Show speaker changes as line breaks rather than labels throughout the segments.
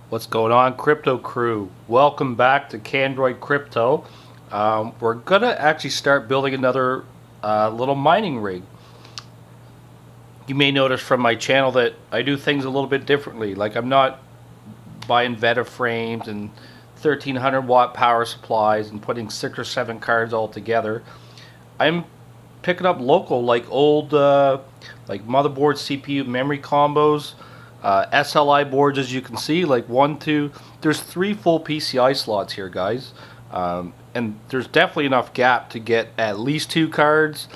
What's going on, crypto crew? Welcome back to Candroid Crypto. We're gonna actually start building another little mining rig. You may notice from my channel that I do things a little bit differently. Like, I'm not buying Veta frames and 1300 watt power supplies and putting 6 or 7 cards all together. I'm picking up local, like old like motherboard, CPU, memory combos. SLI boards, as you can see, like 1, 2, there's 3 full PCI slots here, guys, and there's definitely enough gap to get at least 2 cards.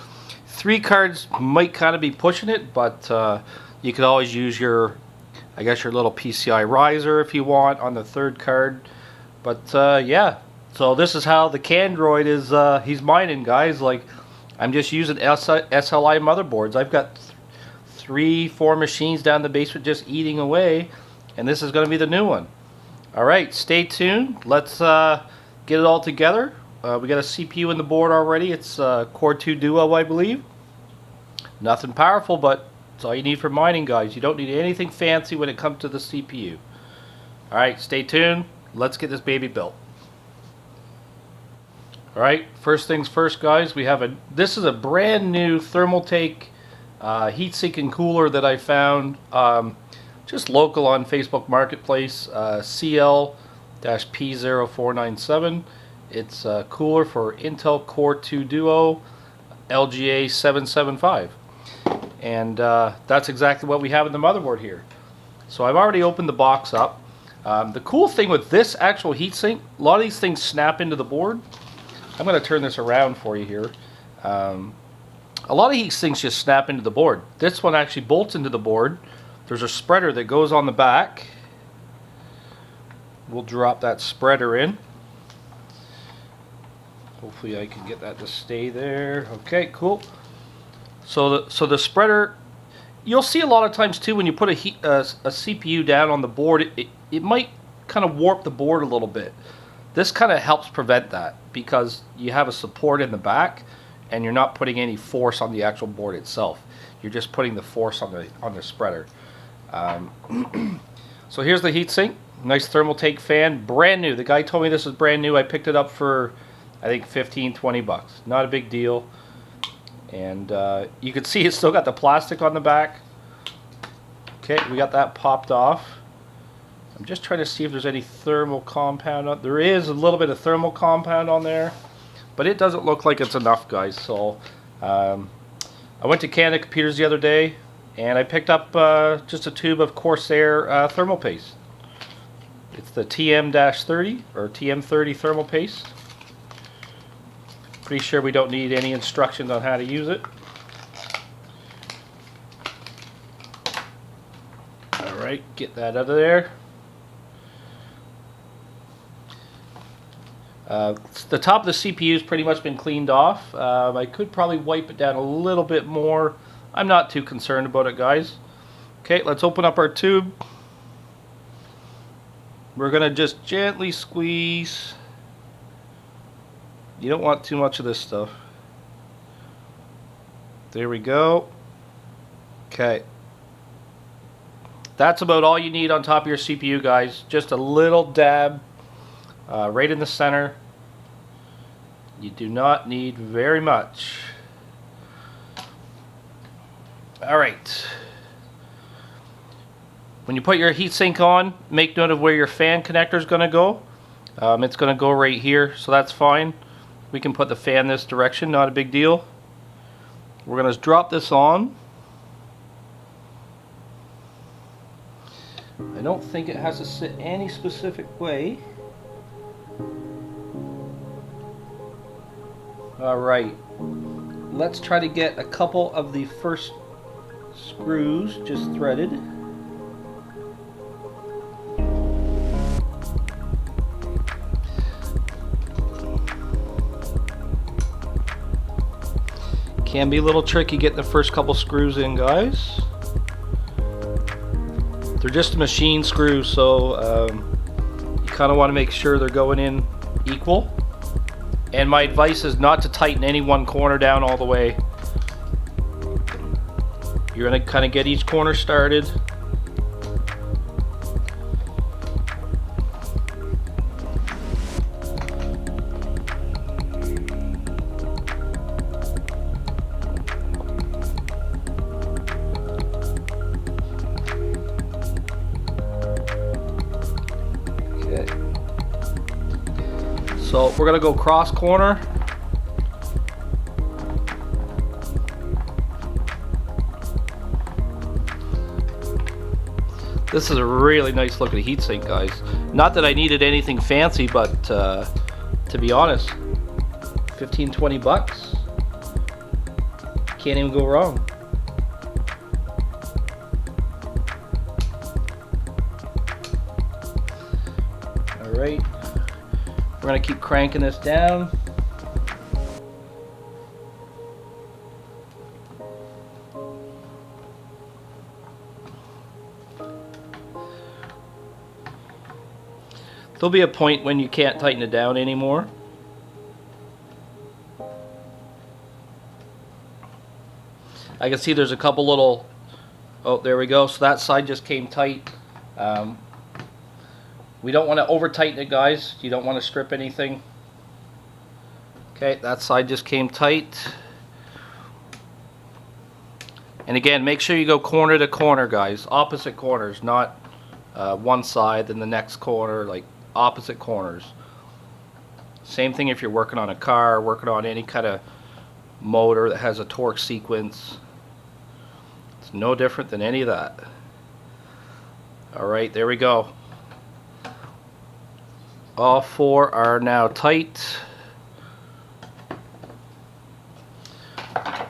3 cards might kind of be pushing it, but you could always use your, I guess, your little PCI riser if you want on the 3rd card. But yeah, so this is how the Candroid is, he's mining, guys. Like, I'm just using SLI motherboards. I've got 3-4 machines down the basement just eating away, and this is going to be the new one. Alright, stay tuned. Let's get it all together. We got a CPU in the board already. It's Core 2 Duo, I believe. Nothing powerful, but it's all you need for mining, guys. You don't need anything fancy when it comes to the CPU. Alright, stay tuned. Let's get this baby built. Alright, first things first, guys. We have this is a brand new Thermaltake heatsink and cooler that I found just local on Facebook Marketplace, CL-P0497. It's a cooler for Intel Core 2 Duo LGA 775, and that's exactly what we have in the motherboard here. So I've already opened the box up. The cool thing with this actual heatsink, a lot of these things snap into the board. I'm going to turn this around for you here. A lot of heat sinks just snap into the board. This one actually bolts into the board. There's a spreader that goes on the back. We'll drop that spreader in. Hopefully I can get that to stay there. Okay, cool. So the spreader, you'll see a lot of times too when you put a CPU down on the board, it might kind of warp the board a little bit. This kind of helps prevent that because you have a support in the back, and you're not putting any force on the actual board itself. You're just putting the force on the spreader. So here's the heatsink. Nice Thermaltake fan, brand new. The guy told me this is brand new. I picked it up for, I think, 15-20 bucks. Not a big deal. And you can see it's still got the plastic on the back. Okay, we got that popped off. I'm just trying to see if there's any thermal compound on. There is a little bit of thermal compound on there, but it doesn't look like it's enough, guys. So I went to Canada Computers the other day, and I picked up just a tube of Corsair thermal paste. It's the TM-30 or TM30 thermal paste. Pretty sure we don't need any instructions on how to use it. Alright, get that out of there. The top of the CPU has pretty much been cleaned off. I could probably wipe it down a little bit more. I'm not too concerned about it, guys. Okay, let's open up our tube. We're going to just gently squeeze. You don't want too much of this stuff. There we go. Okay. That's about all you need on top of your CPU, guys. Just a little dab right in the center. You do not need very much. Alright. When you put your heatsink on, make note of where your fan connector is going to go. It's going to go right here, so that's fine. We can put the fan this direction, not a big deal. We're going to drop this on. I don't think it has to sit any specific way. Alright, let's try to get a couple of the first screws just threaded. Can be a little tricky getting the first couple screws in, guys. They're just machine screws, so you kind of want to make sure they're going in equal. And my advice is not to tighten any one corner down all the way. You're going to kind of get each corner started. So we're gonna go cross corner. This is a really nice looking heatsink, guys. Not that I needed anything fancy, but to be honest, 15-20 bucks, can't even go wrong. Alright, we're going to keep cranking this down. There'll be a point when you can't tighten it down anymore. I can see there's a couple little, oh, there we go. So that side just came tight. We don't want to over tighten it, guys. You don't want to strip anything. Okay, that side just came tight. And again, make sure you go corner to corner, guys. Opposite corners, not one side then the next corner, like opposite corners. Same thing if you're working on a car, working on any kind of motor that has a torque sequence. It's no different than any of that. Alright, there we go. All four are now tight.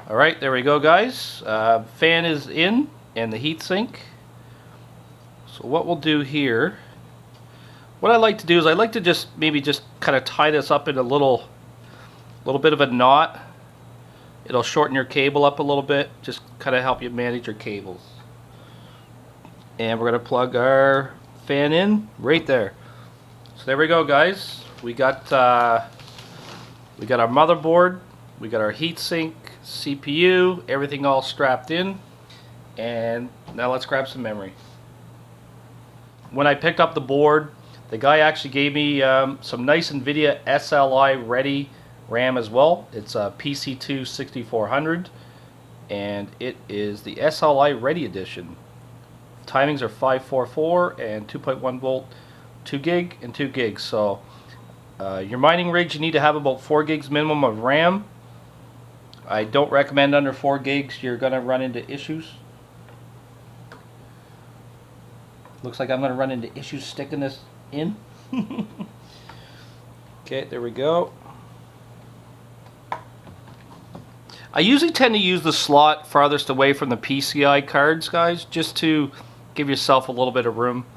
Alright, there we go, guys. Fan is in and the heatsink. So what we'll do here, what I like to do is I like to just maybe just kind of tie this up in a little bit of a knot. It'll shorten your cable up a little bit, just kind of help you manage your cables. And we're going to plug our fan in right there. So there we go, guys. We got our motherboard, we got our heatsink, CPU, everything all strapped in. And now let's grab some memory. When I picked up the board, the guy actually gave me some nice Nvidia SLI ready RAM as well. It's a PC2 6400 and it is the SLI ready edition. Timings are 544 and 2.1 volt, 2 gig and 2 gigs. So your mining rigs, you need to have about 4 gigs minimum of RAM. I don't recommend under 4 gigs. You're gonna run into issues. Looks like I'm gonna run into issues sticking this in. Okay, there we go. I usually tend to use the slot farthest away from the PCI cards, guys, just to give yourself a little bit of room,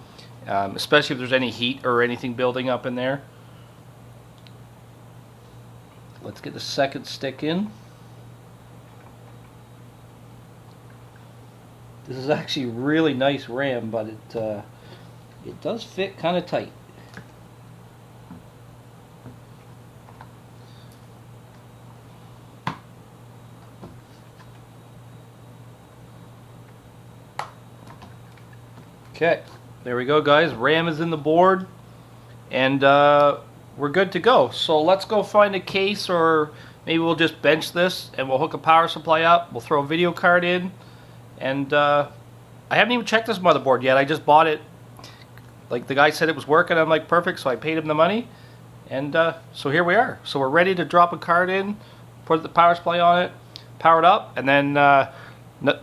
especially if there's any heat or anything building up in there. Let's get the second stick in. This is actually really nice RAM, but it does fit kind of tight. Okay, there we go, guys. RAM is in the board, and we're good to go. So let's go find a case, or maybe we'll just bench this and we'll hook a power supply up. We'll throw a video card in, and I haven't even checked this motherboard yet. I just bought it. Like the guy said it was working. I'm like, perfect. So I paid him the money, and so here we are. So we're ready to drop a card in, put the power supply on it, power it up, and then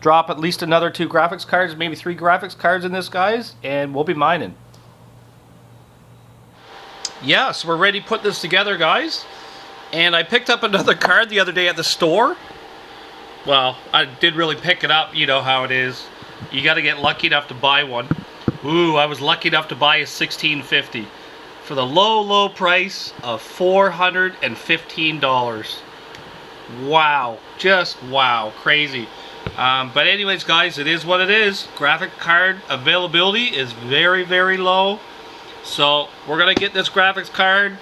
drop at least another 2 graphics cards, maybe 3 graphics cards in this, guys, and we'll be mining. Yeah, so we're ready to put this together, guys. And I picked up another card the other day at the store. Well, I did really pick it up. You know how it is. You got to get lucky enough to buy one. Ooh, I was lucky enough to buy a 1650 for the low price of $415. Wow, just wow, crazy. But anyways, guys, it is what it is. Graphic card availability is very low. So we're going to get this graphics card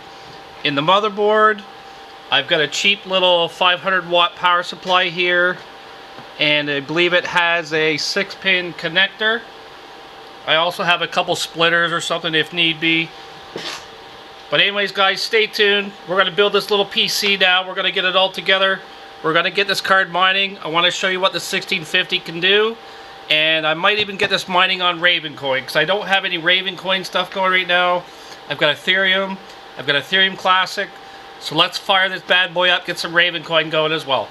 in the motherboard. I've got a cheap little 500 watt power supply here, and I believe it has a 6-pin connector. I also have a couple splitters or something if need be. But anyways, guys, stay tuned. We're going to build this little PC now. We're going to get it all together. We're going to get this card mining. I want to show you what the 1650 can do. And I might even get this mining on Ravencoin, because I don't have any Ravencoin stuff going right now. I've got Ethereum. I've got Ethereum Classic. So let's fire this bad boy up, get some Ravencoin going as well.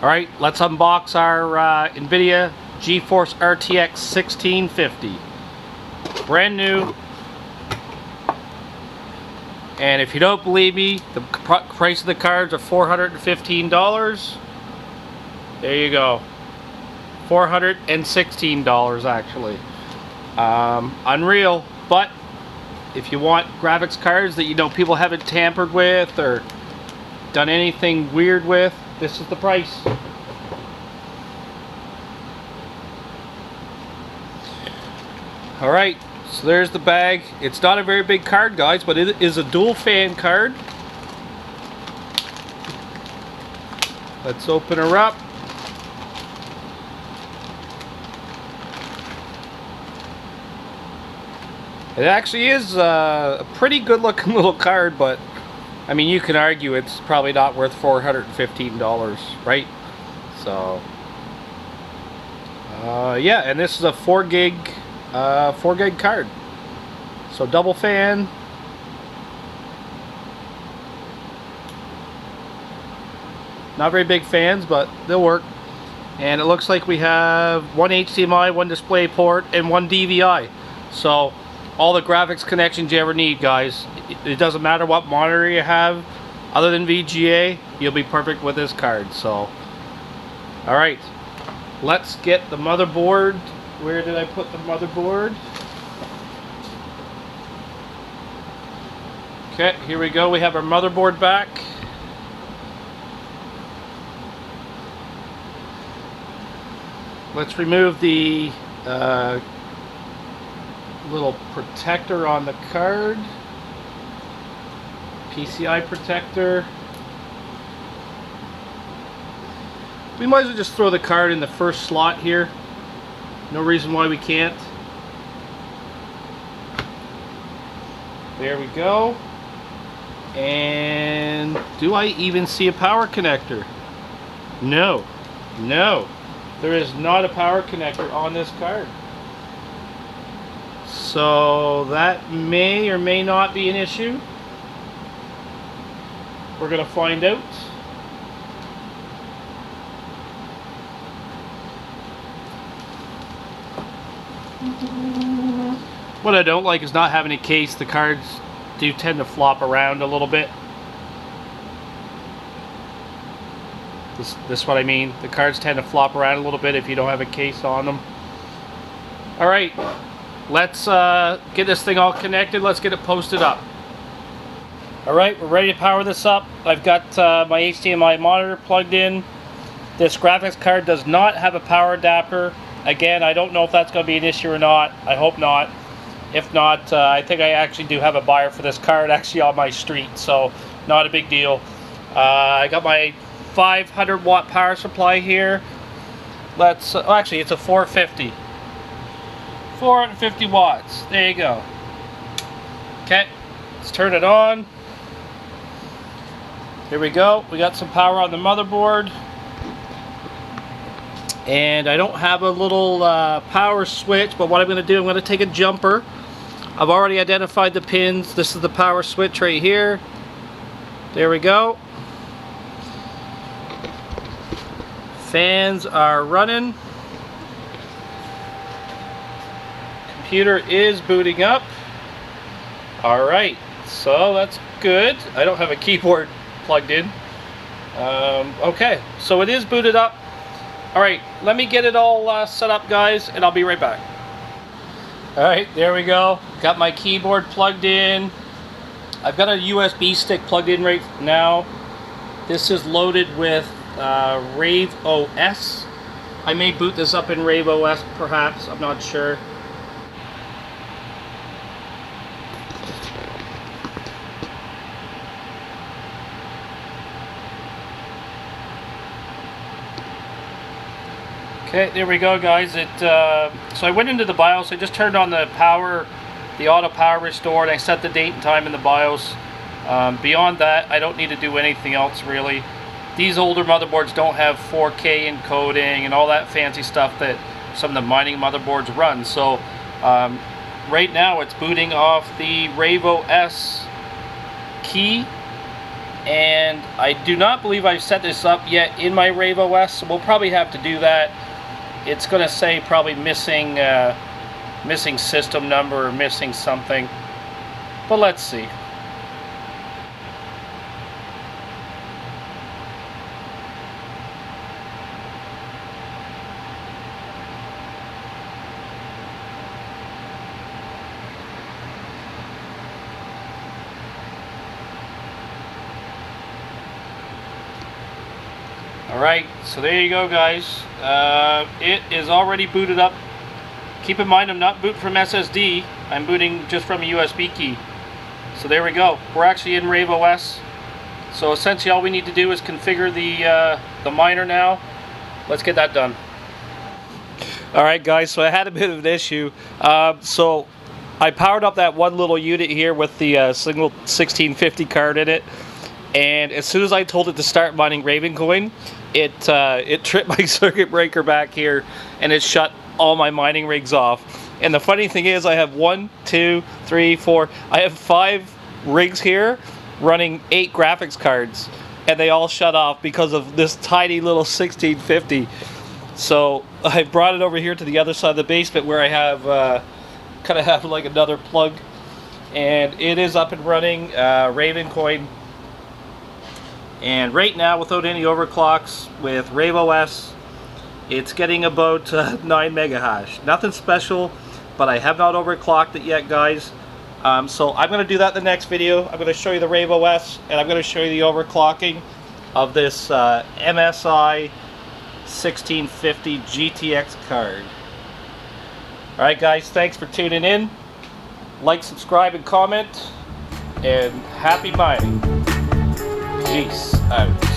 Alright, let's unbox our Nvidia GeForce RTX 1650. Brand new. And if you don't believe me, the price of the cards are $415. There you go. $416 actually. Unreal, but if you want graphics cards that you know people haven't tampered with or done anything weird with, this is the price. Alright, so there's the bag. It's not a very big card, guys, but it is a dual fan card. Let's open her up. It actually is a pretty good looking little card, but I mean, you can argue it's probably not worth $415, right? So yeah, and this is a 4 gig card, so double fan. Not very big fans, but they'll work. And it looks like we have one HDMI, one DisplayPort, and one DVI. So all the graphics connections you ever need, guys. It doesn't matter what monitor you have, other than VGA, you'll be perfect with this card. So, alright, let's get the motherboard. Where did I put the motherboard? Okay, here we go. We have our motherboard back. Let's remove the little protector on the card. PCI protector. We might as well just throw the card in the first slot here. No reason why we can't. There we go. And do I even see a power connector? No. No. There is not a power connector on this card. So that may or may not be an issue. We're going to find out. What I don't like is not having a case. The cards do tend to flop around a little bit. This is what I mean. The cards tend to flop around a little bit if you don't have a case on them. Alright, let's get this thing all connected. Let's get it posted up. Alright, we're ready to power this up. I've got my HDMI monitor plugged in. This graphics card does not have a power adapter. Again, I don't know if that's going to be an issue or not. I hope not. If not, I think I actually do have a buyer for this card actually on my street, so not a big deal. I got my 500 watt power supply here. Let's actually, it's a 450 watts. There you go. Okay, let's turn it on. Here we go. We got some power on the motherboard, and I don't have a little power switch, but what I'm going to do, I'm going to take a jumper. I've already identified the pins. This is the power switch right here. There we go. Fans are running. Computer is booting up. Alright, so that's good. I don't have a keyboard plugged in. Okay, so it is booted up. Alright, let me get it all set up, guys, and I'll be right back. Alright, there we go. Got my keyboard plugged in. I've got a USB stick plugged in right now. This is loaded with RaveOS. I may boot this up in RaveOS perhaps, I'm not sure. Okay, there we go, guys. So I went into the BIOS. I just turned on the power, the auto power restore, and I set the date and time in the BIOS. Beyond that, I don't need to do anything else really. These older motherboards don't have 4K encoding and all that fancy stuff that some of the mining motherboards run. So right now it's booting off the RaveOS key, and I do not believe I've set this up yet in my RaveOS, so we'll probably have to do that. It's going to say probably missing missing system number or missing something, but let's see. Alright, so there you go, guys. It is already booted up. Keep in mind, I'm not booting from SSD. I'm booting just from a USB key. So there we go. We're actually in RaveOS. So essentially all we need to do is configure the miner now. Let's get that done. Alright guys, so I had a bit of an issue. So I powered up that one little unit here with the single 1650 card in it. And as soon as I told it to start mining Ravencoin, it tripped my circuit breaker back here, and it shut all my mining rigs off. And the funny thing is, I have 1, 2, 3, 4. I have 5 rigs here running 8 graphics cards, and they all shut off because of this tiny little 1650. So I brought it over here to the other side of the basement where I have kind of have like another plug, and it is up and running Ravencoin. And right now, without any overclocks, with RaveOS, it's getting about 9 mega hash. Nothing special, but I have not overclocked it yet, guys. So I'm going to do that in the next video. I'm going to show you the RaveOS, and I'm going to show you the overclocking of this MSI 1650 GTX card. Alright guys, thanks for tuning in. Like, subscribe, and comment. And happy mining. Peace out.